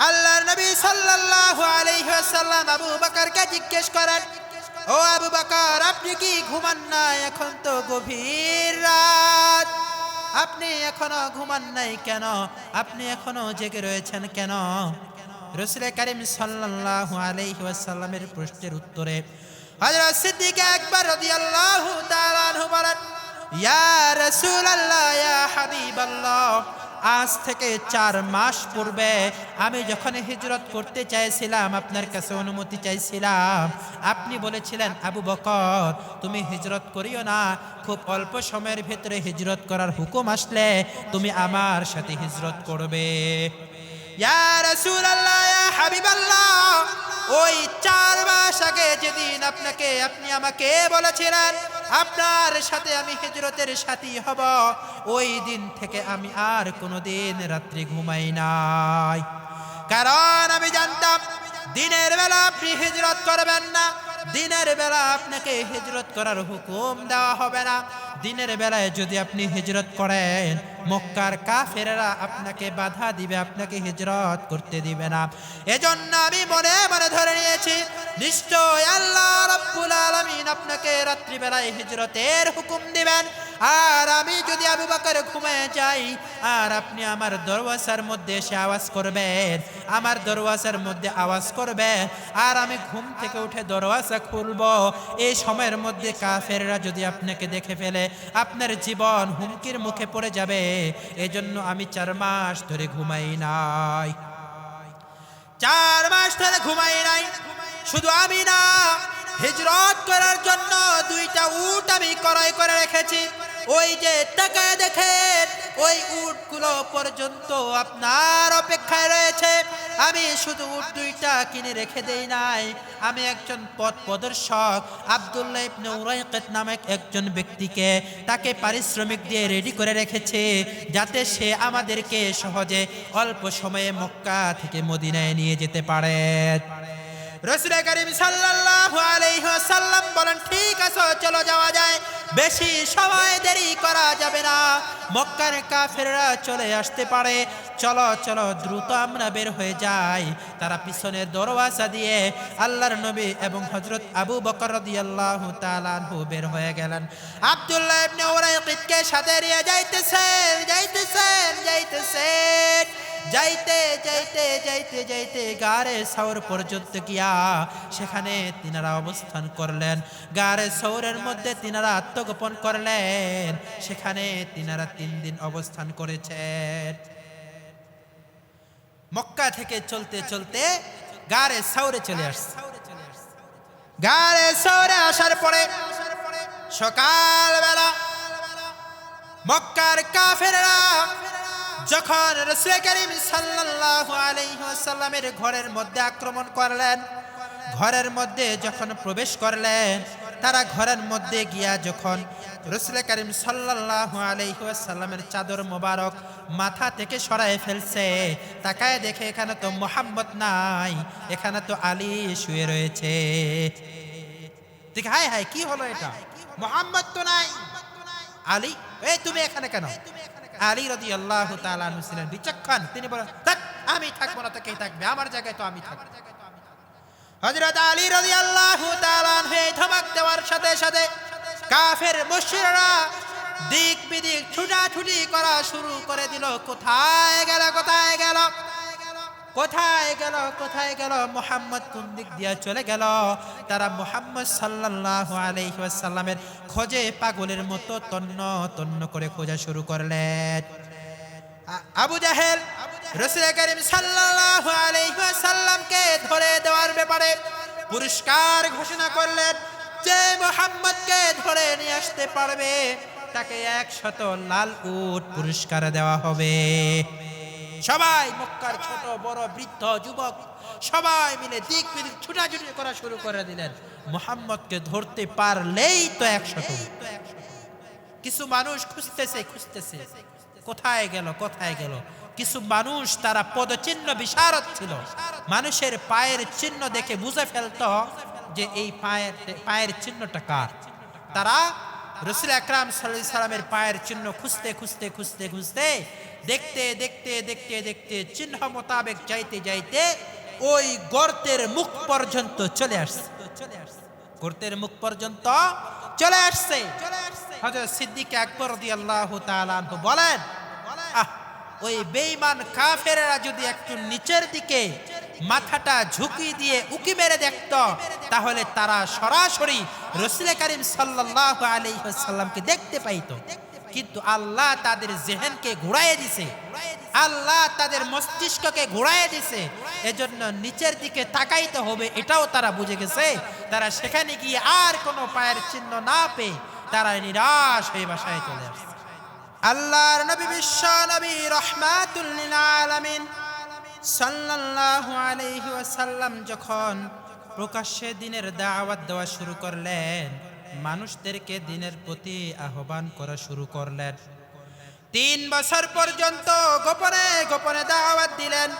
আল্লাহর নবী সাল্লাল্লাহু আলাইহি ওয়াসাল্লাম আবু বকরকে জিজ্ঞেস করেন, ও আবু বকর, আপনি কি ঘুমান না? এখন তো গভীর রাত, আপনি এখনো ঘুমান নাই কেন? আপনি এখনো জেগে রয়েছেন কেন? রাসূল কারীম সাল্লাল্লাহু আলাইহি ওয়াসাল্লামের প্রশ্নের উত্তরে হযরত সিদ্দিক আকবর রাদিয়াল্লাহু তাআলা আনহু বলেন, ইয়া রাসূলুল্লাহ, ইয়া হাবিবাল্লাহ, আজ থেকে 4 মাস পূর্বে আমি যখন হিজরত করতে চাইছিলাম, আপনার কাছে অনুমতি চাইছিলাম, আপনি বলেছিলেন, আবু বকর, তুমি হিজরত করিও না, খুব অল্প সময়ের ভিতরে হিজরত করার হুকুম আসলে তুমি আমার সাথে হিজরত করবে। ইয়া রাসূলুল্লাহ, ইয়া হাবিবাল্লাহ, ওই 4 মাস আগে যেদিন আপনি আমাকে বলেছিলেন আপনার সাথে আমি হিজরতের সাথী হব, ওই দিন থেকে আমি আর কোনোদিন রাত্রি ঘুমাই নাই। কারণ আমি জানতাম দিনের বেলা আপনি হিজরত করবেন না, দিনের বেলা আপনাকে হিজরত করার হুকুম দেওয়া হবে না। দিনের বেলায় যদি আপনি হিজরত করেন, মক্কার কাফেররা আপনাকে বাধা দিবে, আপনাকে হিজরত করতে দিবে না। এজন্য আমি মনে মনে ধরে নিয়েছি, নিশ্চয় আল্লাহ রাব্বুল আলামিন আপনাকে রাত্রিবেলায় হিজরতের হুকুম দিবেন। আর আমি যদি আবু বকর ঘুমিয়ে যাই আর আপনি আমার দরওয়াজার মধ্যে এসে আওয়াজ করবেন, আমার দরওয়াজার মধ্যে আওয়াজ করবেন, আর আমি ঘুম থেকে উঠে দরওয়াজা খুলব, এই সময়ের মধ্যে কাফেররা যদি আপনাকে দেখে ফেলে আপনার জীবন হুমকির মুখে পড়ে যাবে। এজন্য আমি 4 মাস ধরে ঘুমাই নাই। 4 মাস ধরে ঘুমাই নাই। শুধু আমি না, হিজরত করার জন্য 2টা উট আমি ক্রয় করে রেখেছি। ওই যে তাকায় দেখেন, ওই উটগুলো পর্যন্ত আপনার অপেক্ষায় রয়েছে। আমি শুধু উট 2টা কিনে রেখে দেই নাই, আমি একজন পথ প্রদর্শক আব্দুল্লাহ ইবনে উরাইকাত নামক একজন ব্যক্তিকে, তাকে পারিশ্রমিক দিয়ে রেডি করে রেখেছে, যাতে সে আমাদেরকে সহজে অল্প সময়ে মক্কা থেকে মদিনায় নিয়ে যেতে পারে। রাসূল কারীম সাল্লাল্লাহু আলাইহি ওয়াসাল্লাম বলেন, ঠিক আছে, চলো যাওয়া যায়, বেশি সময় দেরি করা যাবে না, মক্কার কাফেররা চলে আসতে পারে। চলো চলো, দ্রুত আমরা বের হয়ে যাই। তারা পিছনের দরওয়াজা দিয়ে আল্লাহর নবী এবং হযরত আবু বকর রাদিয়াল্লাহু তাআলা আনহু বের হয়ে গেলেন। আব্দুল্লাহ ইবনে উরাইকাতকে সাথে নিয়ে যাইতেছেন। যাইতে গারে সাউর পর্যন্ত গিয়া সেখানে তিনারা অবস্থান করলেন। গারে সাউরের মধ্যে তিনারা আত্মগোপন করলেন। সেখানে তিনারা 3 দিন অবস্থান করেছেন। মক্কা থেকে চলতে চলতে গারে সাউরে চলে আসছে। গারে সাউরে আসার পরে সকালবেলা মক্কার কাফেররা যখন রাসূল কারীম সাল্লাল্লাহু আলাইহি ওয়াসাল্লামের ঘরের মধ্যে আক্রমণ করলেন, ঘরের মধ্যে যখন প্রবেশ করলেন, তারা ঘরের মধ্যে গিয়া যখন রাসূল কারীম সাল্লাল্লাহু আলাইহি ওয়াসাল্লামের চাদর মোবারক মাথা থেকে সরায় ফেলছে, তাকায় দেখে এখানে তো মুহাম্মদ নাই, এখানে তো আলী শুয়ে রয়েছে। ঠিক, হায় হায়, কি হলো এটা? মুহাম্মদ তো নাই, আলী, এই তুমি এখানে কেন? আলী রাদিয়াল্লাহু তাআলা আনহু ছিলেন বিচক্ষণ। তিনি বলেন, থাক, আমি থাকবো না তো কে থাকবে? আমার জায়গায় তো আমি থাকবো। হযরত আলী রাদিয়াল্লাহু তাআলা আনহু এই ধমক দেওয়ার সাথে সাথে কাফের মুশরিকরা দিক বিদিক ছুটাছুটি করা শুরু করে দিল। কোথায় গেল মুহাম্মদ কোন দিক দিয়ে চলে গেল? তারা মুহাম্মদ সাল্লাল্লাহু আলাইহি ওয়াসাল্লামের খোঁজে পাগলের মতো তন্ন তন্ন করে খোঁজা শুরু করলেন। আবু জাহেল রাসূল কারীম সাল্লাল্লাহু আলাইহি ওয়াসাল্লামকে ধরে দেওয়ার ব্যাপারে পুরস্কার ঘোষণা করলেন, যে মুহাম্মদকে ধরে নিয়ে আসতে পারবে তাকে 100 লাল উট পুরস্কার দেওয়া হবে। সবাই, মক্কার ছোট বড় বৃদ্ধ যুবক সবাই মিলে দিক বিদিক ছুটাছুটি করা শুরু করে দিলেন। মুহাম্মদকে ধরতে পারলেই তো 100। কিছু মানুষ খুঁজতেছে, কোথায় গেল। কিছু মানুষ, তারা পদচিহ্ন বিশারদ ছিল, মানুষের পায়ের চিহ্ন দেখে বুঝে ফেলত যে এই পায়ের চিহ্নটা কার। তারা রাসূল আকরাম সাল্লাল্লাহু আলাইহি সাল্লামের পায়ের চিহ্ন খুঁজতে দেখতে দেখতে দেখতে দেখতে চিহ্ন মোতাবেক যাইতে যাইতে ওই গর্তের মুখ পর্যন্ত চলে আসছে। গর্তের মুখ পর্যন্ত চলে আসছে। হযরত সিদ্দিক আকবর রাদিয়াল্লাহু তাআলা আনহু বলেন, ওই বেঈমান কাফেররা যদি একটু নিচের দিকে মাথাটা ঝুঁকি দিয়ে উকি মেরে দেখত, তাহলে তারা সরাসরি রাসূল করিম সাল্লাল্লাহু আলাইহি ওয়াসাল্লামকে দেখতে পাইতো। কিন্তু আল্লাহ তাদের জেহেনকে ঘুরাইয়ে দিছে, আল্লাহ তাদের মস্তিষ্ককে ঘুরাইয়ে দিছে, এজন্য নিচের দিকে তাকাইতে হবে এটাও তারা বুঝে গেছে। তারা সেখানে গিয়ে আর কোনো পায়ের চিহ্ন না পেয়ে তারা নিরাশ হয়ে বাসায় চলে আসছে। আল্লাহর নবী বিশ্ব নবী রাহমাতুল লিল আলামিন সাল্লাল্লাহু আলাইহি ওয়াসাল্লাম যখন প্রকাশ্যে দ্বীনের দাওয়াত দেওয়া শুরু করলেন, মানুষদেরকে দ্বীনের প্রতি আহ্বান করা শুরু করলেন। 3 বছর পর্যন্ত গোপনে গোপনে দাওয়াত দিলেন।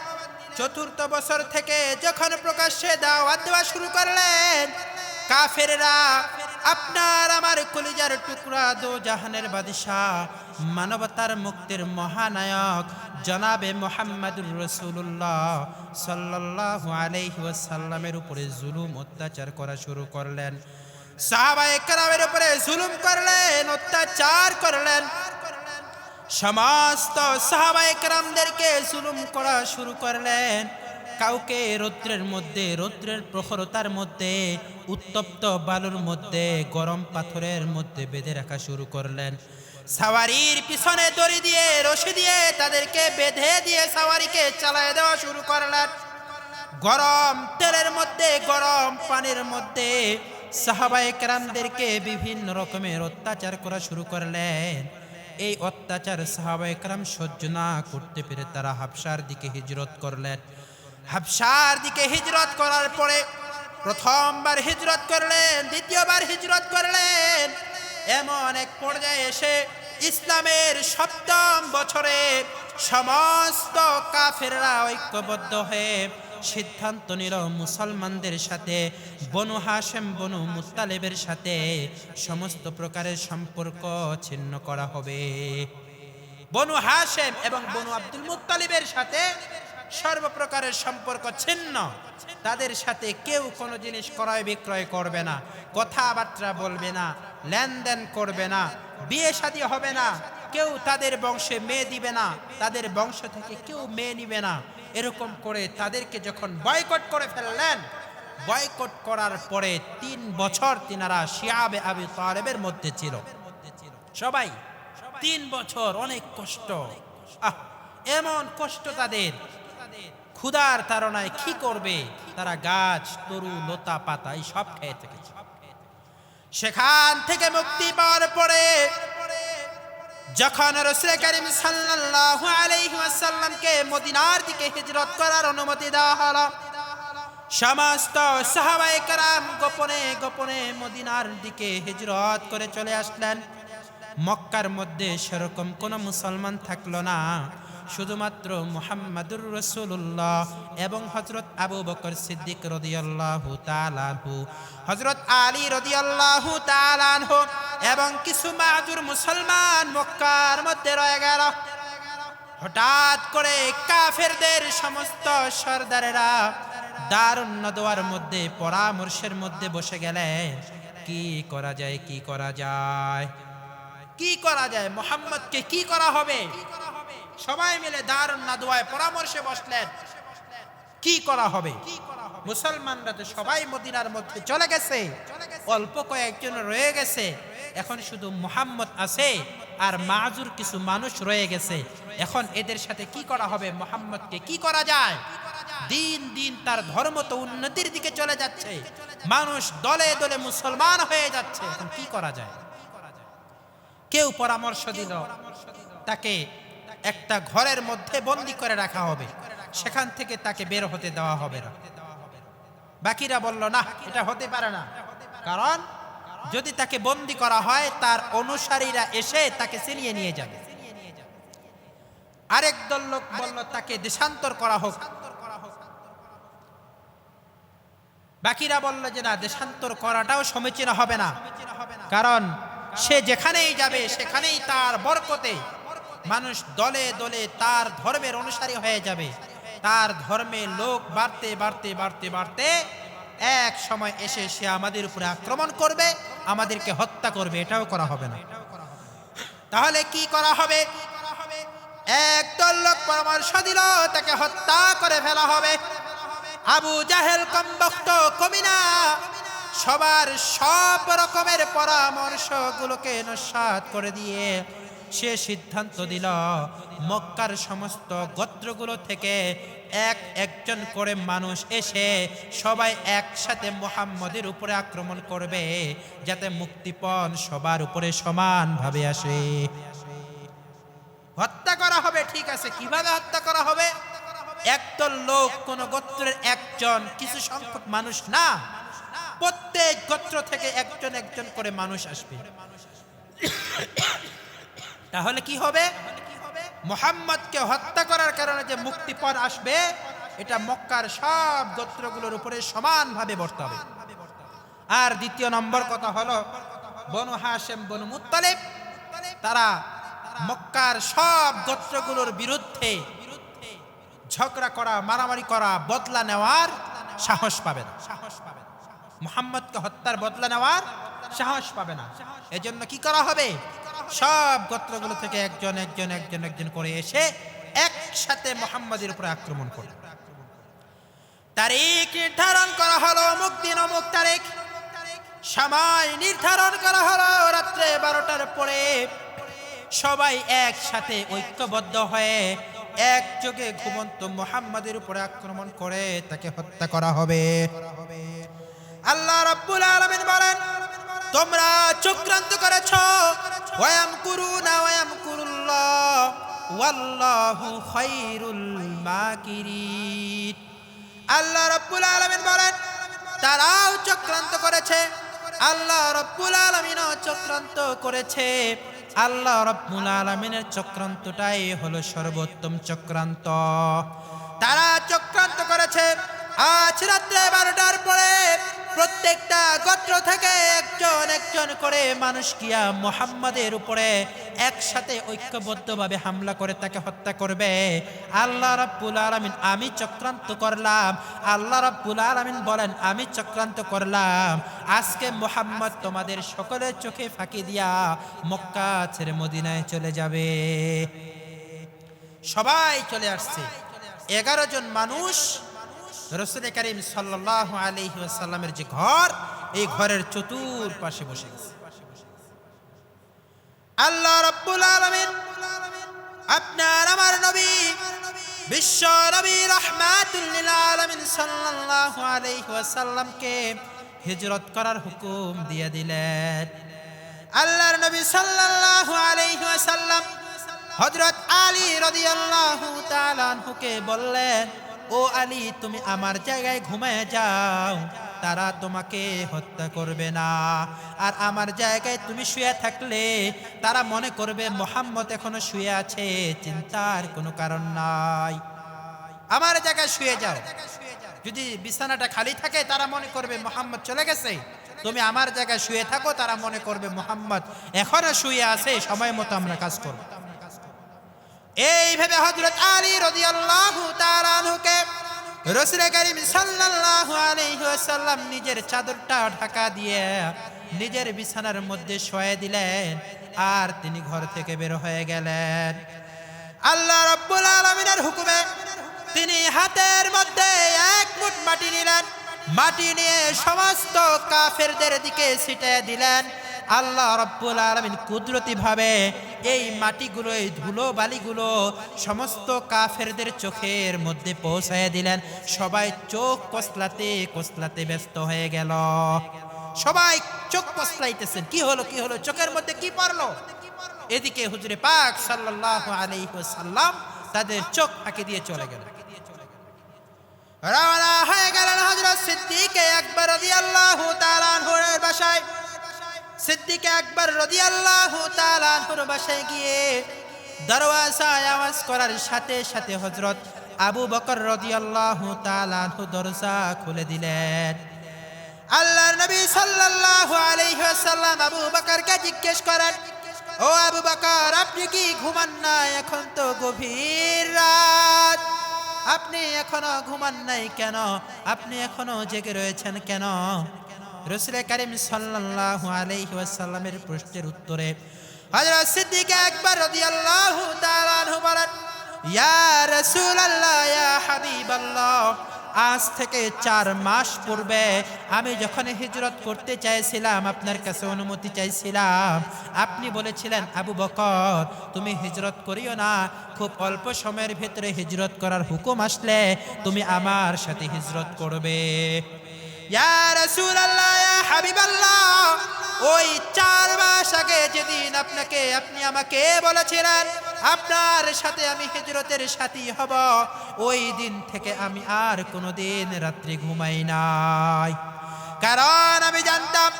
4th বছর থেকে যখন প্রকাশ্যে দাওয়াত দেওয়া শুরু করলেন, কাফেররা আপনার আমার কলিজার টুকরা দো জাহানের বাদশাহ, মানবতার মুক্তির মহানায়ক জনাবে মুহাম্মদুর রাসূলুল্লাহ সাল্লাল্লাহু আলাইহি ওয়াসাল্লামের উপরে জুলুম অত্যাচার করা শুরু করলেন। সাহাবায়ে কেরামের উপরে জুলুম করলেন, অত্যাচার করলেন। সমস্ত সাহাবায়ে কেরামদেরকে জুলুম করা শুরু করলেন। কাউকে রৌদ্রের মধ্যে, রৌদ্রের প্রখরতার মধ্যে, উত্তপ্ত বালুর মধ্যে, গরম পাথরের মধ্যে বেঁধে রাখা শুরু করলেন। সাওয়ারির পিছনে দড়ি দিয়ে, রশি দিয়ে তাদেরকে বেঁধে দিয়ে সাওয়ারিকে চালায় দেওয়া শুরু করলেন। গরম তেলের মধ্যে, গরম পানির মধ্যে সাহাবায়ে কেরামদেরকে বিভিন্ন রকমের অত্যাচার করা শুরু করলেন। এই অত্যাচার সাহাবায়ে কেরাম সহ্য না করতে পেরে তারা হাবশার দিকে হিজরত করলেন। হাবশার দিকে হিজরত করার পরে প্রথমবার হিজরত করলেন, দ্বিতীয়বার হিজরত করলেন। এমন এক পর্যায়ে এসে ইসলামের 7ম বছরে সমস্ত কাফেররা ঐক্যবদ্ধ হয়ে সিদ্ধান্ত নিল মুসলমানদের সাথে বনু হাশেম, বনু মুত্তালিবের সাথে সমস্ত প্রকারের সম্পর্ক ছিন্ন করা হবে। বনু হাশেম এবং বনু আব্দুল মুত্তালিবের সাথে সর্বপ্রকারের সম্পর্ক ছিন্ন। তাদের সাথে কেউ কোনো জিনিস ক্রয় বিক্রয় করবে না, কথাবার্তা বলবে না, লেনদেন করবে না, বিয়ে শাদী হবে না, কেউ তাদের বংশে মেয়ে দিবে না, তাদের বংশ থেকে কেউ মেয়ে নিবে না। এরকম করে তাদেরকে যখন বয়কট করে ফেললেন, বয়কট করার পরে 3 বছর তিনারা শিয়াবে আবি তালেবের মধ্যে ছিল। সবাই 3 বছর অনেক কষ্ট, এমন কষ্ট তাদের, ক্ষুধার তাড়নায় কি করবে, তারা গাছ, তরু, লতা, পাতা এই সব খেয়ে থেকেছে। সেখান থেকে মুক্তি পাওয়ার পরে যখন রাসূল করিম সাল্লাল্লাহু আলাইহি ওয়াসাল্লামকে মদিনার দিকে হিজরত করার অনুমতি দেওয়া হলো, সমস্ত সাহাবায়ে কেরাম গোপনে গোপনে মদিনার দিকে হিজরত করে চলে আসলেন। মক্কার মধ্যে সেরকম কোনো মুসলমান থাকলো না, শুধুমাত্র মুহাম্মাদুর রাসূলুল্লাহ এবং হযরত আবু বকর সিদ্দিক রাদিয়াল্লাহু তাআলা আনহু, হযরত আলী রাদিয়াল্লাহু তাআলা আনহু এবং কিছু মাহুর মুসলমান মক্কার মধ্যে রয়ে গেল। হঠাৎ করে কাফেরদের সমস্ত সরদারেরা দারুন নদওয়ার মধ্যে পরামর্শের মধ্যে বসে গেলেন, কি করা যায়, কি করা যায়, কি করা যায়, মুহাম্মদকে কি করা হবে। সবাই মিলে দারুন নাদওয়ায় পরামর্শে বসলেন, কি করা হবে। মুসলমানরা তো সবাই মদিনার মধ্যে চলে গেছে, অল্প কয়েকজন রয়ে গেছে, এখন শুধু মুহাম্মদ আছে আর মাহুর কিছু মানুষ রয়ে গেছে। এখন এদের সাথে কি করা হবে, মুহাম্মদকে কি করা যায়। দিন দিন তার ধর্ম তো উন্নতির দিকে চলে যাচ্ছে, মানুষ দলে দলে মুসলমান হয়ে যাচ্ছে, এখন কি করা যায়। কেউ পরামর্শ দিল তাকে একটা ঘরের মধ্যে বন্দী করে রাখা হবে, সেখান থেকে তাকে বের হতে দেওয়া হবে না। বাকিরা বলল না, এটা হতে পারে না, কারণ যদি তাকে বন্দী করা হয় তার অনুসারীরা এসে তাকে ছিনিয়ে নিয়ে যাবে। আরেক দল লোক বলল তাকে দেশান্তর করা হোক। বাকিরা বলল যে না, দেশান্তর করাটাও সমীচীন হবে না, কারণ সে যেখানেই যাবে সেখানেই তার বরকতে মানুষ দলে দলে তার ধর্মের অনুসারী হয়ে যাবে। তার ধর্মে লোক বাড়তে বাড়তে বাড়তে বাড়তে এক সময় এসে সে আমাদের উপরে আক্রমণ করবে, আমাদেরকে হত্যা করবে। এটাও করা হবে না। তাহলে কি করা হবে? একদল লোক পরামর্শ দিল, তাকে হত্যা করে ফেলা হবে। আবু জাহেল কমবক্ত কমিনা সবার সব রকমের পরামর্শগুলোকে নস্যাৎ করে দিয়ে সে সিদ্ধান্ত দিল, মক্কার সমস্ত গোত্রগুলো থেকে একজন করে মানুষ এসে সবাই একসাথে মুহাম্মদের উপরে আক্রমণ করবে, যাতে মুক্তিপণ সবার উপরে সমানভাবে আসে। হত্যা করা হবে, ঠিক আছে। কিভাবে হত্যা করা হবে? একদল লোক, কোন গোত্রের একজন, কিছু সংখ্যক মানুষ না, প্রত্যেক গোত্র থেকে একজন একজন করে মানুষ আসবে। তাহলে কি হবে? মুহাম্মদকে হত্যা করার কারণে যে মুক্তিপণ আসবে, এটা মক্কার সব গোত্রগুলোর উপরে সমানভাবে বর্তাবে। আর দ্বিতীয় নম্বর কথা হলো, বনু হাশেম বনু মুত্তালিব, তারা মক্কার সব গোত্রগুলোর বিরুদ্ধে ঝগড়া করা, মারামারি করা, বদলা নেওয়ার সাহস পাবে না। মুহাম্মদকে হত্যার বদলা নেওয়ার সাহস পাবে না। এজন্য কি করা হবে? সব গোত্রগুলো থেকে একজন একজন একজন একজন করে এসে একসাথে মুহাম্মদের উপরে আক্রমণ করবে। তারিখ নির্ধারণ করা হলো, অমুক দিন অমুক তারিখ। সময় নির্ধারণ করা হলো রাত্রে 12টার পরে। সবাই একসাথে ঐক্যবদ্ধ হয়ে একযোগে ঘুমন্ত মুহাম্মদের উপরে আক্রমণ করে তাকে হত্যা করা হবে। আল্লাহ রাব্বুল আলামিন বলেন, তোমরা চক্রান্ত করেছো, ওয়ায়ামকুরুনা ওয়ায়ামকুরুল্লাহ ওয়াল্লাহু খায়রুল মাকিরিন। আল্লাহ রাব্বুল আলামিন বলেন, তারাও চক্রান্ত করেছে, আল্লাহ রাব্বুল আলামিনও চক্রান্ত করেছে। আল্লাহ রাব্বুল আলামিনের চক্রান্তটাই হলো সর্বোত্তম চক্রান্ত। তারা চক্রান্ত করেছে। আজ রাত্রে 12টার পরে প্রত্যেকটা গোত্র থেকে একজন একজন করে মানুষ কিয়া মুহাম্মাদের উপরে একসাথে ঐক্যবদ্ধভাবে হামলা করে তাকে হত্যা করবে। আল্লাহ রাব্বুল আলামিন, আমি চক্রান্ত করলাম। আল্লাহ রাব্বুল আলামিন বলেন, আমি চক্রান্ত করলাম। আজকে মুহাম্মদ তোমাদের সকলের চোখে ফাঁকি দিয়া মক্কা ছেড়ে মদিনায় চলে যাবে। সবাই চলে আসছে। 11 জন মানুষ রাসূল করিম সাল্লাল্লাহু আলাইহি ওয়াসাল্লামের যে ঘর, এই ঘরের চতুর্পাশে বসে গেছে। আল্লাহ রাব্বুল আলামিন আপনার আমার নবী, বিশ্ব নবী রাহমাতুল লিল আলামিন সাল্লাল্লাহু আলাইহি ওয়াসাল্লামকে হিজরত করার হুকুম দিয়ে দিলেন। আল্লাহর নবী সাল্লাল্লাহু আলাইহি ওয়াসাল্লাম হযরত আলী রাদিয়াল্লাহু তাআলা আনহুকে বললেন, ও আলী, তুমি আমার জায়গায় ঘুমায় যাও, তারা তোমাকে হত্যা করবে না। আর আমার জায়গায় তুমি শুয়ে থাকলে তারা মনে করবে মুহাম্মদ এখনো শুয়ে আছে, চিন্তার কোনো কারণ নাই। আমার জায়গায় শুয়ে যাও। যদি বিছানাটা খালি থাকে তারা মনে করবে মুহাম্মদ চলে গেছে। তুমি আমার জায়গায় শুয়ে থাকো, তারা মনে করবে মুহাম্মদ এখনো শুয়ে আছে, সময় মতো আমরা কাজ করব। এইভাবে হযরত আলী রাদিয়াল্লাহু তাআলা আনহুকে রাসূল করিম সাল্লাল্লাহু আলাইহি ওয়াসাল্লাম নিজের চাদরটা ঢাকা দিয়ে নিজের বিছানার মধ্যে শোয়ে দিলেন, আর তিনি ঘর থেকে বের হয়ে গেলেন। আল্লাহ রাব্বুল আলামিনের হুকুমে তিনি হাতের মধ্যে এক মুঠ মাটি নিলেন। মাটি নিয়ে সমস্ত কাফেরদের দিকে ছিটিয়ে দিলেন। আল্লাহ রাব্বুল আলামিন কুদরতি ভাবে এই মাটিগুলো, এই ধুলো বালিগুলো সমস্ত কাফেরদের চোখের মধ্যে পৌঁছায় দিলেন। সবাই চোখ কসলাতে কসলাতে ব্যস্ত হয়ে গেল। সবাই চোখ কসলাইতেছেন, কি হলো কি হলো, চোখের মধ্যে কি পড়লো। এদিকে হুজুরে পাক সাল্লাল্লাহু আলাইহি ওয়াসাল্লাম তাদের চোখ ফাঁকি দিয়ে চলে গেলেন। রওনা হয়ে গেলেন হযরত সিদ্দিক আকবর রাদিয়াল্লাহু তাআলা আনহুর বাসায়। সিদ্দিক আকবর রাদিয়াল্লাহু তাআলা আনহুর বাসায় গিয়ে দরওয়াজায় আওয়াজ করার সাথে সাথে হযরত আবু বকর রাদিয়াল্লাহু তাআলা আনহু দরজা খুলে দিলেন। আল্লাহর নবী সাল্লাল্লাহু আলাইহি ওয়াসাল্লাম আবু বকরকে জিজ্ঞেস করেন, ও আবু বকর আপনি কি ঘুমান না? এখন তো গভীর রাত, আপনি এখনো ঘুমান নাই কেন? আপনি এখনো জেগে রয়েছেন কেন? রাসূল করিম সাল্লাল্লাহু আলাইহি ওয়াসাল্লামের প্রশ্নের উত্তরে হযরত সিদ্দিক আকবর রাদিয়াল্লাহু তাআলা আনহু বলেন, ইয়া রাসূলুল্লাহ, ইয়া হাবিবাল্লাহ, আজ থেকে 4 মাস পূর্বে আমি যখন হিজরত করতে চাইছিলাম, আপনার কাছে অনুমতি চাইছিলাম, আপনি বলেছিলেন আবু বকর তুমি হিজরত করিও না, খুব অল্প সময়ের ভিতরে হিজরত করার হুকুম আসলে তুমি আমার সাথে হিজরত করবে। ইয়া রাসূলুল্লাহ, ইয়া হাবিবাল্লাহ, ওই 4 মাস আগে যেদিন আপনি আমাকে বলেছিলেন আপনার সাথে আমি হিজরতের সাথী হব, ওই দিন থেকে আমি আর কোনোদিন রাত্রি ঘুমাই নাই। কারণ আমি জানতাম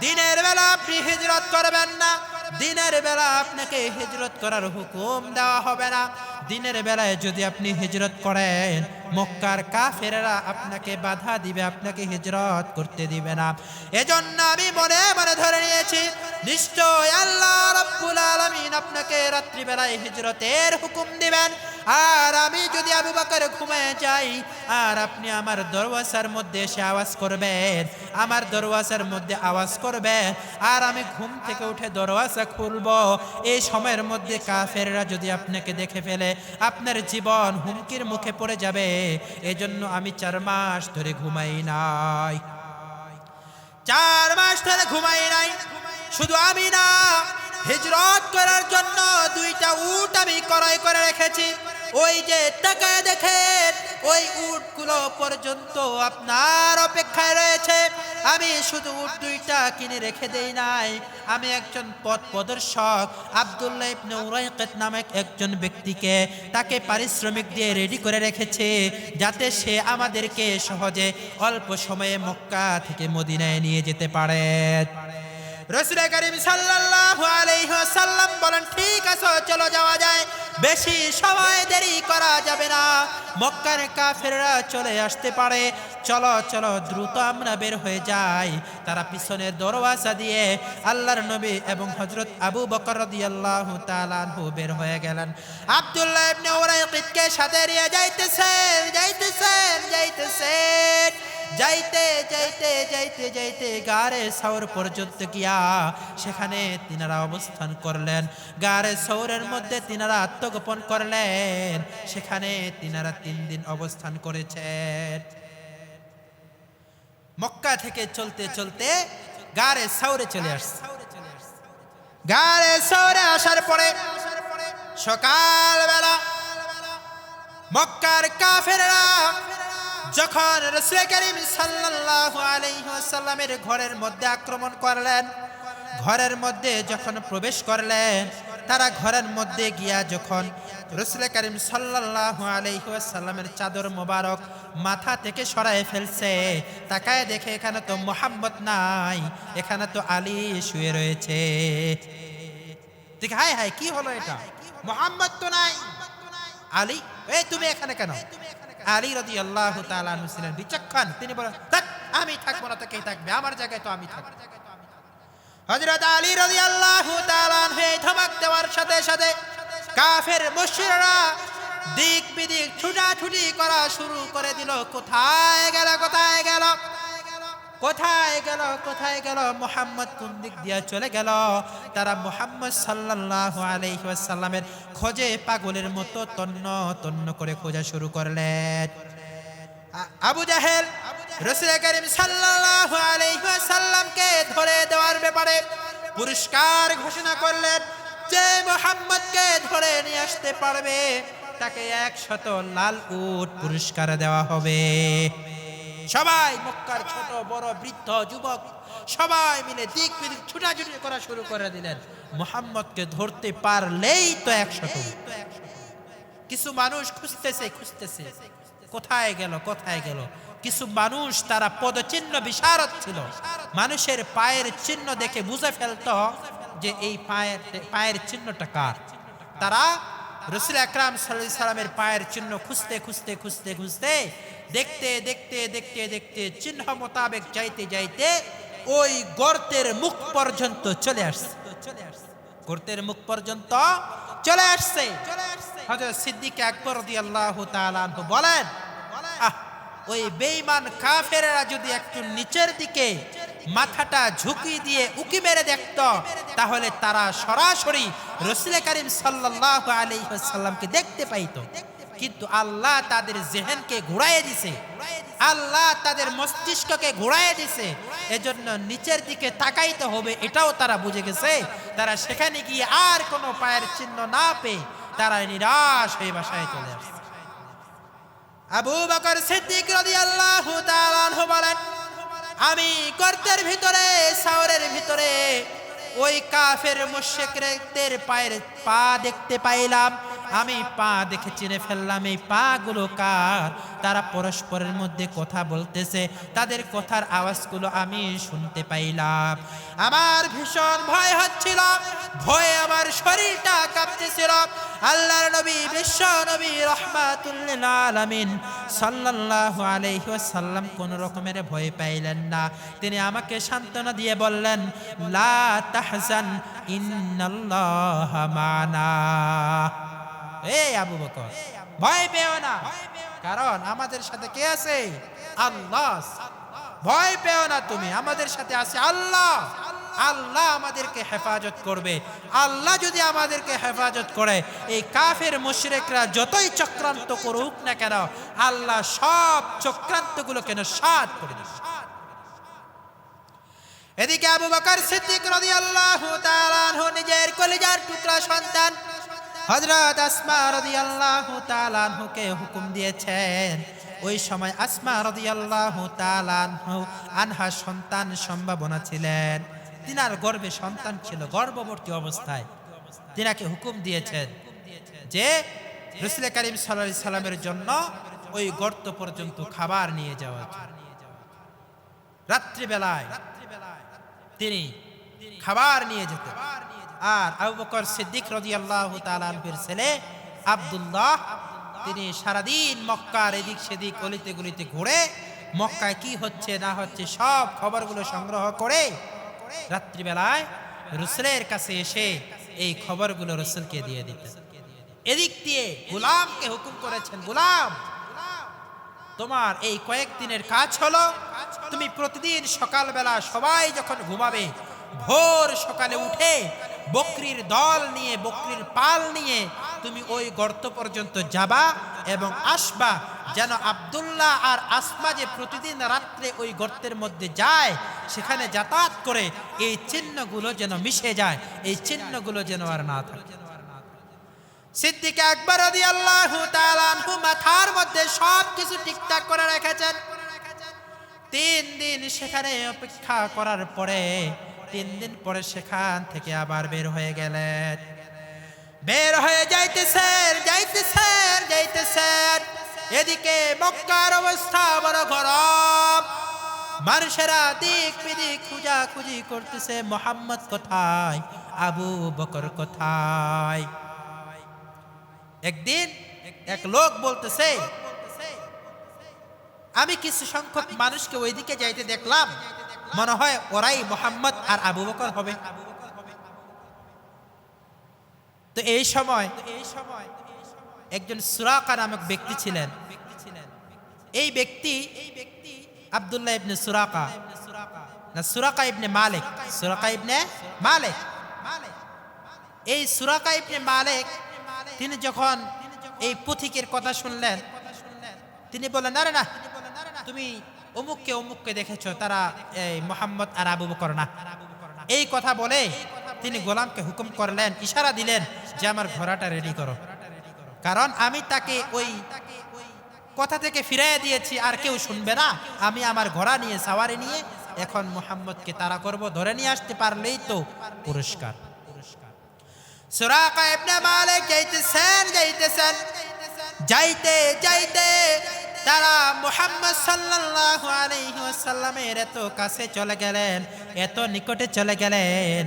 দিনের বেলা আপনি হিজরত করবেন না, দিনের বেলা আপনাকে হিজরত করার হুকুম দেওয়া হবে না। দিনের বেলায় যদি আপনি হিজরত করেন মক্কার কাফেররা আপনাকে বাধা দিবে, আপনাকে হিজরত করতে দিবে না। এজন্য আমি মনে মনে ধরে নিয়েছি নিশ্চয় আল্লাহ রাব্বুল আলামিন আপনাকে রাত্রিবেলায় হিজরতের হুকুম দিবেন। আর আমি যদি আবু বকর ঘুমিয়ে যাই আর আপনি আমার দরওয়াজার মধ্যে এসে আওয়াজ করবেন, আমার দরওয়াজার মধ্যে আওয়াজ করবেন, আর আমি ঘুম থেকে উঠে দরওয়াজা খুলবো, এই সময়ের মধ্যে কাফেররা যদি আপনাকে দেখে ফেলে আপনার জীবন হুমকির মুখে পড়ে যাবে। এজন্য আমি 4 মাস ধরে ঘুমাই নাই। 4 মাস ধরে ঘুমাই নাই। শুধু আমি না, হিজরত করার জন্য 2টা উট আমি ক্রয় করে রেখেছি। ওই যে টাকায় দেখেন ওই উটগুলো পর্যন্ত আপনার অপেক্ষায় রয়েছে। আমি শুধু উট 2টা কিনে রেখে দেই নাই, আমি একজন পথ প্রদর্শক আব্দুল্লাহ ইবনে উরাইকাত নামক একজন ব্যক্তিকে তাকে পারিশ্রমিক দিয়ে রেডি করে রেখেছে, যাতে সে আমাদেরকে সহজে অল্প সময়ে মক্কা থেকে মদিনায় নিয়ে যেতে পারে। রাসূল করিম সাল্লাল্লাহু আলাইহি ওয়াসাল্লাম বলেন, ঠিক আছে চলো যাওয়া যায়, বেশি সময় দেরি করা যাবে না, মক্কার কাফেররা চলে আসতে পারে। চলো চলো দ্রুত আমরা বের হয়ে যাই। তারা পিছনের দরওয়াজা দিয়ে আল্লাহর নবী এবং হযরত আবু বকর রাদিয়াল্লাহু তাআলা আনহু বের হয়ে গেলেন। আব্দুল্লাহ ইবনে উরাইকাতকে সাথে নিয়ে যাইতেছেন। যাইতে গারে সাওর পর্যন্ত গিয়া সেখানে তিনারা অবস্থান করলেন। গারে সাওরের মধ্যে তিনারা আত্মগোপন করলেন। সেখানে তিনারা 3 দিন অবস্থান করেছেন। মক্কা থেকে চলতে চলতে গারে সাওরে চলে আসছে। গারে সাওরে আসার পরে সকালবেলা মক্কার কাফেররা যখন রাসূল করিম সাল্লাল্লাহু আলাইহি ওয়াসাল্লামের ঘরের মধ্যে আক্রমণ করলেন, ঘরের মধ্যে যখন প্রবেশ করলেন, তারা ঘরের মধ্যে গিয়া যখন রাসূল করিম সাল্লাল্লাহু আলাইহি ওয়াসাল্লামের চাদর মোবারক মাথা থেকে সরায় ফেলছে, তাকায় দেখে এখানে তো মুহাম্মদ নাই, এখানে তো আলী শুয়ে রয়েছে। ঠিক হায় হায়, কি হলো এটা? মুহাম্মদ তো নাই, আলী, এই তুমি এখানে কেন? আলী রাদিয়াল্লাহু তাআলা আনহু ছিলেন বিচক্ষণ। তিনি বলেন, আমি থাকবো না তো কে থাকবে, আমার জায়গায় তো আমি থাকবো। হযরত আলী রাদিয়াল্লাহু তাআলা আনহু এই ধমক দেওয়ার সাথে সাথে কাফের মুশরিকরা দিক বিদিক ছুটাছুটি করা শুরু করে দিল। কোথায় গেল মুহাম্মদ কোন দিক দিয়ে চলে গেল? তারা মুহাম্মদ সাল্লাল্লাহু আলাইহি ওয়াসাল্লামের খোঁজে পাগলের মতো তন্ন তন্ন করে খোঁজা শুরু করলেন। আবু জাহেল রাসূল করিম সাল্লাল্লাহু আলাইহি ওয়াসাল্লামকে ধরে দেওয়ার ব্যাপারে পুরস্কার ঘোষণা করলেন, যে মুহাম্মদকে ধরে নিয়ে আসতে পারবে তাকে 100 লাল উট পুরস্কার দেওয়া হবে। সবাই মক্কার ছোট বড় বৃদ্ধ যুবক সবাই মিলে দিক বিদিক ছুটাছুটি করা শুরু করে দিলেন। মুহাম্মদকে ধরতে পারলেই তো 100। কিছু মানুষ খুঁজতেছে, কোথায় গেল। কিছু মানুষ তারা পদচিহ্ন বিশারদ ছিল, মানুষের পায়ের চিহ্ন দেখে বুঝে ফেলতো যে এই পায়ের চিহ্নটা কার। তারা রাসূল আকরাম সাল্লাল্লাহু আলাইহি সাল্লামের পায়ের চিহ্ন খুঁজতে দেখতে চিহ্ন মোতাবেক যাইতে ওই গর্তের মুখ পর্যন্ত চলে আসছে। গর্তের মুখ পর্যন্ত চলে আসছে। হযরত সিদ্দিক আকবর রাদিয়াল্লাহু তাআলা আনহু বলেন, ওই বেঈমান কাফেররা যদি একটু নিচের দিকে মাথাটা ঝুঁকি দিয়ে উকি মেরে দেখত, তাহলে তারা সরাসরি রাসূল করিম সাল্লাল্লাহু আলাইহি ওয়াসাল্লামকে দেখতে পাইত। কিন্তু আল্লাহ তাদের জেহেনকে ঘুরাইয়ে দিয়েছে, আল্লাহ তাদের মস্তিষ্ককে ঘুরাইয়ে দিয়েছে, এজন্য নিচের দিকে তাকাইতে হবে এটাও তারা বুঝে গেছে। তারা সেখানে গিয়ে আর কোনো পায়ের চিহ্ন না পেয়ে তারা নিরাশ হয়ে বাসায় চলে আসছে। আবু বকর সিদ্দিক রাদিয়াল্লাহু তাআলা আনহু বলেন, আমি গর্তের ভিতরে, সাওরের ভিতরে ওই কাফের মুশরিকদের পায়ের পা দেখতে পাইলাম। আমি পা দেখে চিনে ফেললাম এই পা গুলো কার। তারা পরস্পরের মধ্যে কথা বলতেছে, তাদের কথার আওয়াজগুলো আমি শুনতে পাইলাম। আমার ভীষণ ভয় হচ্ছিল, ভয়ে আমার শরীরটা কাঁপতেছিল। আল্লাহর নবী, বিশ্ব নবী রাহমাতুল লিল আলামিন সাল্লাল্লাহু আলাইহি ওয়াসাল্লাম কোন রকমের ভয় পাইলেন না। তিনি আমাকে সান্ত্বনা দিয়ে বললেন, লা তাহজান ইন্নাল্লাহা মানা। এই আবু বকর, ভয় পেও না, কারণ আমাদের সাথে কে আছে? আল্লাহ। ভয় পেও না তুমি, আমাদের সাথে আছে আল্লাহ। আল্লাহ আমাদেরকে হেফাজত করবে। আল্লাহ যদি আমাদেরকে হেফাজত করে, এই কাফের মুশরিকরা যতই চক্রান্ত করুক না কেন, আল্লাহ সব চক্রান্তগুলো কেন সাৎ করে দিবে। এদিকে আবু বকর সিদ্দিক রাদিয়াল্লাহু তাআলা আনহু নিজের কলিজার টুকরা সন্তান হযরত আসমা রাদিয়াল্লাহু তাআলা আনহুকে হুকুম দিয়েছেন। ওই সময় আসমা রাদিয়াল্লাহু তাআলা আনহা সন্তান সম্ভাবনা ছিলেন, তিনার গর্ভে সন্তান ছিল, গর্ভবতী অবস্থায় তিনাকে হুকুম দিয়েছেন যে রাসূল করিম সাল্লাল্লাহু আলাইহি সাল্লামের জন্য ওই গর্ত পর্যন্ত খাবার নিয়ে যাওয়া। রাত্রিবেলায় তিনি খাবার নিয়ে যেতেন। আর আবু বকর সিদ্দিক রাদিয়াল্লাহু তাআলা আনহুর ছেলে আব্দুল্লাহ, তিনি সারাদিন মক্কার এদিক সেদিক গলিতে গলিতে ঘুরে মক্কায় কি হচ্ছে না হচ্ছে সব খবরগুলো সংগ্রহ করে রাত্রিবেলায় রাসূলের কাছে এসে এই খবরগুলো রাসূলকে দিয়ে দিতেন। এদিক দিয়ে গোলামকে হুকুম করেছেন, গোলাম, তোমার এই কয়েকদিনের কাজ হলো, তুমি প্রতিদিন সকালবেলা সবাই যখন ঘুমাবে, ভোর সকালে উঠে বকরির দল নিয়ে, বকরির পাল নিয়ে তুমি ওই গর্ত পর্যন্ত যাবা এবং আসবা, যেন আব্দুল্লাহ আর আসমা যে প্রতিদিন রাত্রে ওই গর্তের মধ্যে যায়, সেখানে যাতায়াত করে এই চিহ্নগুলো যেন মিশে যায়, এই চিহ্নগুলো যেন আর না থাকে। সিদ্দিক আকবর রাদিয়াল্লাহু তাআলা আনহু মাথার মধ্যে সব কিছু ঠিকঠাক করে রেখেছেন। 3 দিন সেখানে অপেক্ষা করার পরে, 3 দিন পরে সেখান থেকে আবার বের হয়ে গেলেন। বের হয়ে যাইতেছেন, এদিকে মক্কার অবস্থা বড় গরম। মানুষেরা দিক বিদিক খুঁজাখুঁজি করতেছে, মুহাম্মদ কোথায়, আবু বকর কোথায়। একদিন এক লোক বলতেছে, আমি কিছু সংখ্যক মানুষকে ওইদিকে যাইতে দেখলাম, মনে হয় ওরাই মুহাম্মদ আর আবু বকর হবে। তো এই সময় একজন সুরাকা নামক ব্যক্তি ছিলেন। এই ব্যক্তি আব্দুল্লাহ ইবনে সুরাকা, না সুরাকা ইবনে মালিক, সুরাকা ইবনে মালিক। এই সুরাকা ইবনে মালিক তিনি যখন এই পথিকের কথা শুনলেন, তিনি বললেন, আরে না, তুমি অমুককে দেখেছো, তারা এই মুহাম্মদ আর আবু বকর না। এই কথা বলে তিনি গোলামকে হুকুম করলেন, ইশারা দিলেন যে আমার ঘোড়াটা রেডি করো, কারণ আমি তাকে ওই কথা থেকে ফিরিয়ে দিয়েছি, আর কেউ শুনবে না। আমি আমার ঘোড়া নিয়ে, সাওয়ারি নিয়ে এখন মুহাম্মদকে তাড়া করব, ধরে নিয়ে আসতে পারলেই তো পুরস্কার। সুরাকা ইবনে মালিক যাইতে তারা মুহাম্মদ সাল্লাল্লাহু আলাইহি ওয়াসাল্লামের এত কাছে চলে গেলেন, এত নিকটে চলে গেলেন।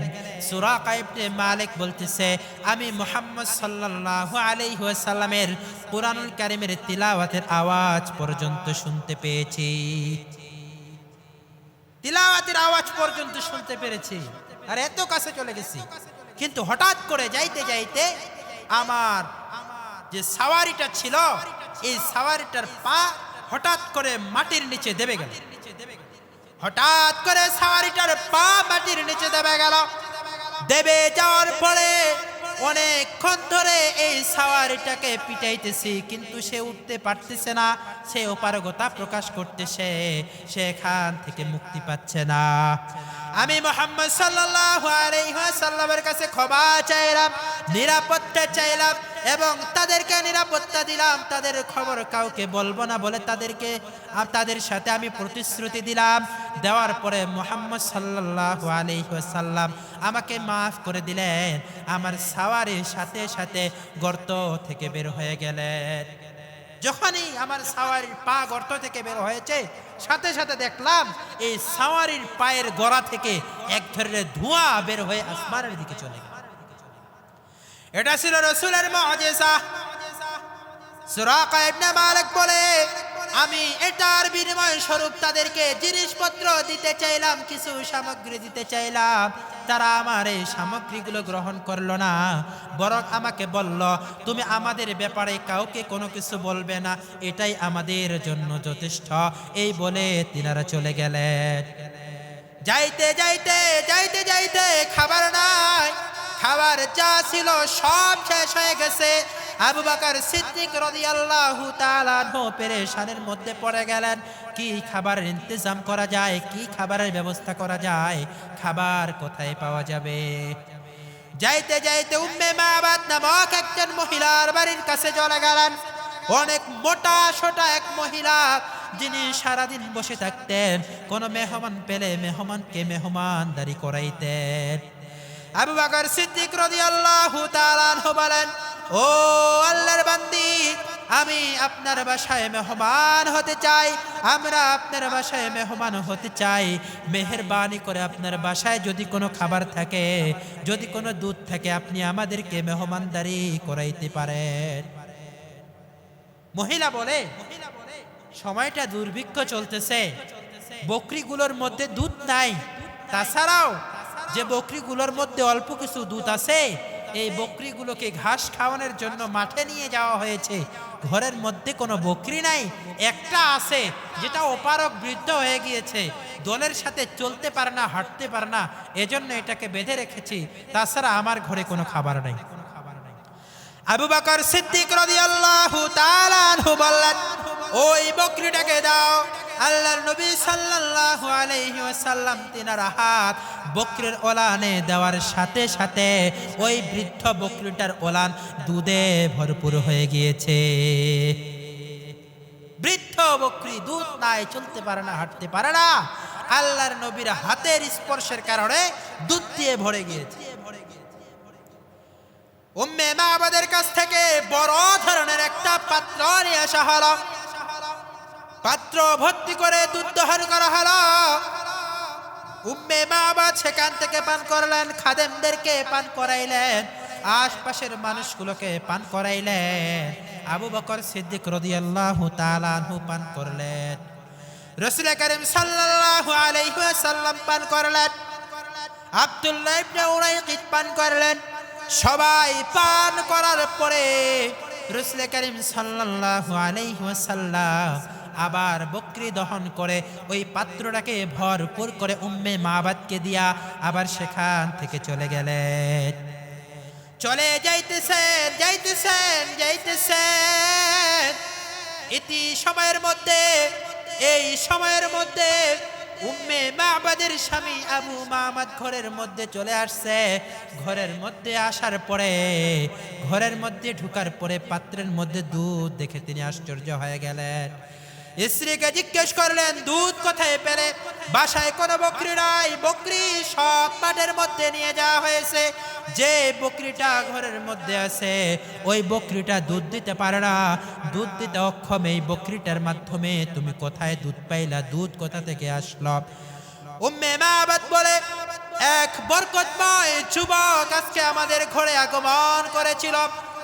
সুরাকা ইবনে মালিক বলতেছে, আমি মুহাম্মদ সাল্লাল্লাহু আলাইহি ওয়াসাল্লামের কুরআনুল কারীমের তিলাওয়াতের আওয়াজ পর্যন্ত শুনতে পেয়েছি, তিলাওয়াতের আওয়াজ পর্যন্ত শুনতে পেরেছি, আর এত কাছে চলে গেছি। কিন্তু হঠাৎ করে যাইতে যাইতে আমার যে সাওয়ারিটা ছিল এই সাওয়ারিটার পা হঠাৎ করে মাটির নিচে দেবে গেল। হঠাৎ করে সাওয়ারিটার পা মাটির নিচে দেবে গেল। দেবে যাওয়ার পরে অনেকক্ষণ ধরে এই সাওয়ারিটাকে পিটাইতেছি, কিন্তু সে উঠতে পারতেছে না। সে অপারগতা প্রকাশ করতেছে, সে এখান থেকে মুক্তি পাচ্ছে না। আমি মুহাম্মদ সাল্লাল্লাহু আলাইহি ওয়াসাল্লামের কাছে ক্ষমা চাইলাম, নিরাপত্তা চাইলাম এবং তাদেরকে নিরাপত্তা দিলাম। তাদের খবর কাউকে বলবো না বলে তাদের সাথে আমি প্রতিশ্রুতি দিলাম। দেওয়ার পরে মুহাম্মদ সাল্লাল্লাহু আলাইহি ওয়াসাল্লাম আমাকে মাফ করে দিলেন। আমার সাওয়ারির সাথে সাথে গর্ত থেকে বের হয়ে গেলেন। যখনই আমার সাওয়ারির পা গর্ত থেকে বের হয়েছে, সাথে সাথে দেখলাম এই সাওয়ারির পায়ের গোড়া থেকে এক ধরনের ধোঁয়া বের হয়ে আসমানের দিকে চলে গেল। এটা ছিল রাসূলের মুজিজা। সুরাকা ইবনে মালিক বলে, আমি এটার বিনিময় স্বরূপ তাদেরকে জিনিসপত্র দিতে চাইলাম, কিছু সামগ্রী দিতে চাইলাম। তারা আমার এই সামগ্রীগুলো গ্রহণ করলো না, বরং আমাকে বলল, তুমি আমাদের ব্যাপারে কাউকে কোনো কিছু বলবে না, এটাই আমাদের জন্য যথেষ্ট। এই বলে তিনারা চলে গেলেন। যাইতে যাইতে যাইতে যাইতে খাবার নাই, খাবার যা ছিল সব শেষ হয়ে গেছে। আবু বকর সিদ্দিক রাদিয়াল্লাহু তাআলা আনহু পেরেশানের মধ্যে পড়ে গেলেন। কি খাবারের ইন্তজাম করা যায়, কি খাবারের ব্যবস্থা করা যায়, খাবার কোথায় পাওয়া যাবে? যাইতে যাইতে উম্মে মাবাদ নামক একজন মহিলার বাড়ির কাছে চলে গেলেন। অনেক মোটা সোটা এক মহিলা, যিনি সারাদিন বসে থাকতেন, কোনো মেহমান পেলে মেহমানকে মেহমানদারি করাইতেন। আবু বকর সিদ্দিক রাদিয়াল্লাহু তাআলা আনহু বলেন, ও আল্লাহর বান্দি, আমি আপনার বাসায় মেহমান হতে চাই, আমরা আপনার বাসায় মেহমান হতে চাই। মেহেরবানি করে আপনার বাসায় যদি কোনো খাবার থাকে, যদি কোনো দুধ থাকে, আপনি আমাদেরকে মেহমানদারি করাইতে পারেন। মহিলা বলে, সময়টা দুর্ভিক্ষ চলতেছে, বকরিগুলোর মধ্যে দুধ নাই। তাছাড়াও যে বকরিগুলোর মধ্যে অল্প কিছু দুধ আছে, এই বকরিগুলোকে ঘাস খাওয়ানোর জন্য মাঠে নিয়ে যাওয়া হয়েছে। ঘরের মধ্যে কোনো বকরি নাই, একটা আছে যেটা অপারগ বৃদ্ধ হয়ে গিয়েছে, দলের সাথে চলতে পারে না, হাঁটতে পারে না, এজন্য এটাকে বেঁধে রেখেছি। তাছাড়া আমার ঘরে কোনো খাবার নাই। আবু বকর সিদ্দিক রাদিয়াল্লাহু তাআলা আনহু বললেন, ওই বকরিটাকে দাও। আল্লাহর নবী সাল্লাল্লাহু আলাইহি ওয়াসাল্লাম তিনার হাত বকরির ওলানে দেওয়ার সাথে সাথে ওই বৃদ্ধ বকরিটার ওলান দুধে ভরপুর হয়ে গিয়েছে। বৃদ্ধ বকরি দুধ নাই, চলতে পারে না, হাঁটতে পারে না, আল্লাহর নবীর হাতের স্পর্শের কারণে দুধ দিয়ে ভরে গিয়েছে। উম্মে মাবাদের কাছ থেকে বড় ধরনের একটা পাত্র নিয়ে আসা হলো। পাত্র ভর্তি করে দুধ দহন করা হলো। উম্মে মাবাদ সেখান থেকে পান করলেন, খাদেমদেরকে পান করাইলেন, আশপাশের মানুষগুলোকে পান করাইলেন। আবু বকর সিদ্দিক রাদিয়াল্লাহু তাআলা আনহু পান করলেন। রাসূল করিম সাল্লাল্লাহু আলাইহি ওয়াসাল্লাম পান করলেন। আব্দুল্লাহ ইবনে উরাইকিত পান করলেন। সবাই পান করার পরে রাসূল করিম সাল্লাল্লাহু আলাইহি ওয়াসাল্লাম আবার বকরি দহন করে ওই পাত্রটাকে ভরপুর করে উম্মে মাবাদকে দিয়া আবার সেখান থেকে চলে গেলেন। চলে যাইতেছেন যাইতেছেন যাইতেছেন, ইতি সময়ের মধ্যে, এই সময়ের মধ্যে উম্মে মাবাদের স্বামী আবু মামাদ ঘরের মধ্যে চলে আসছে। ঘরের মধ্যে আসার পরে, ঘরের মধ্যে ঢুকার পরে পাত্রের মধ্যে দুধ দেখে তিনি আশ্চর্য হয়ে গেলেন। স্ত্রীকে জিজ্ঞেস করলেন, দুধ কোথায় পেলে? বাসায় কোনো বকরি নাই, বকরি সব মাঠের মধ্যে নিয়ে যাওয়া হয়েছে। যে বকরিটা ঘরের মধ্যে আছে ওই বকরিটা দুধ দিতে পারে না, দুধ দিতে অক্ষম। এই বকরিটার মাধ্যমে তুমি কোথায় দুধ পাইলা? দুধ কোথা থেকে আসলো? উম্মে মাবাদ বলে, এক বরকতময় যুবক আজকে আমাদের ঘরে আগমন করেছিল।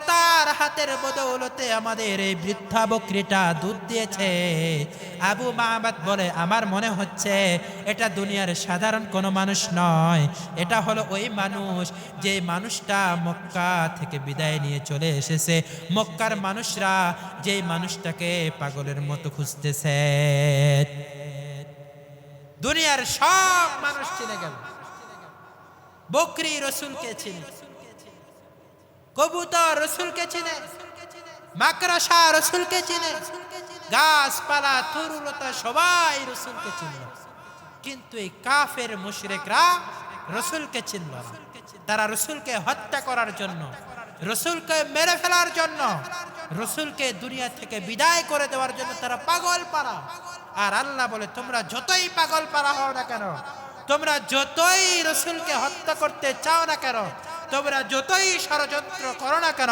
তার হাতের বদৌলতে আমাদের এই বৃদ্ধা বকরিটা দুধ দিয়েছে। আবু মাহবাদ বলে, আমার মনে হচ্ছে এটা দুনিয়ার সাধারণ কোনো মানুষ নয়, এটা হলো ওই মানুষ যে মানুষটা মক্কা থেকে বিদায় নিয়ে চলে এসেছে। মক্কার মানুষরা যে মানুষটাকে পাগলের মতো খুঁজতেছে। দুনিয়ার সব মানুষ চিনে গেল, বকরি রসুলকে চিনে, কবুতর রসুলকে চিনে, মাকড়সা রসুলকে চিনে, গাছপালা তরুলতা সবাই রসুলকে চিনল। কিন্তু এই কাফের মুশরিকরা রসুলকে চিনল না। তারা রসুলকে হত্যা করার জন্য, রসুলকে মেরে ফেলার জন্য, রসুলকে দুনিয়া থেকে বিদায় করে দেওয়ার জন্য তারা পাগল পারা। আর আল্লাহ বলে, তোমরা যতই পাগল পারা হও না কেন, তোমরা যতই রসুলকে হত্যা করতে চাও না কেন, তোমরা যতই ষড়যন্ত্র করো না কেন,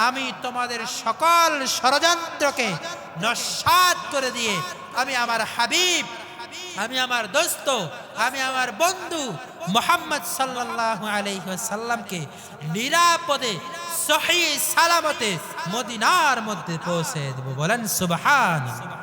আমি তোমাদের সকল ষড়যন্ত্রকে নস্যাৎ করে দিয়ে আমি আমার হাবিব, আমি আমার দোস্ত, আমি আমার বন্ধু মুহাম্মদ সাল্লাল্লাহু আলাইহি ওয়াসাল্লামকে নিরাপদে সহিহ সালামতে মদিনার মধ্যে পৌঁছে দেব। বলেন সুবহানাল্লাহ।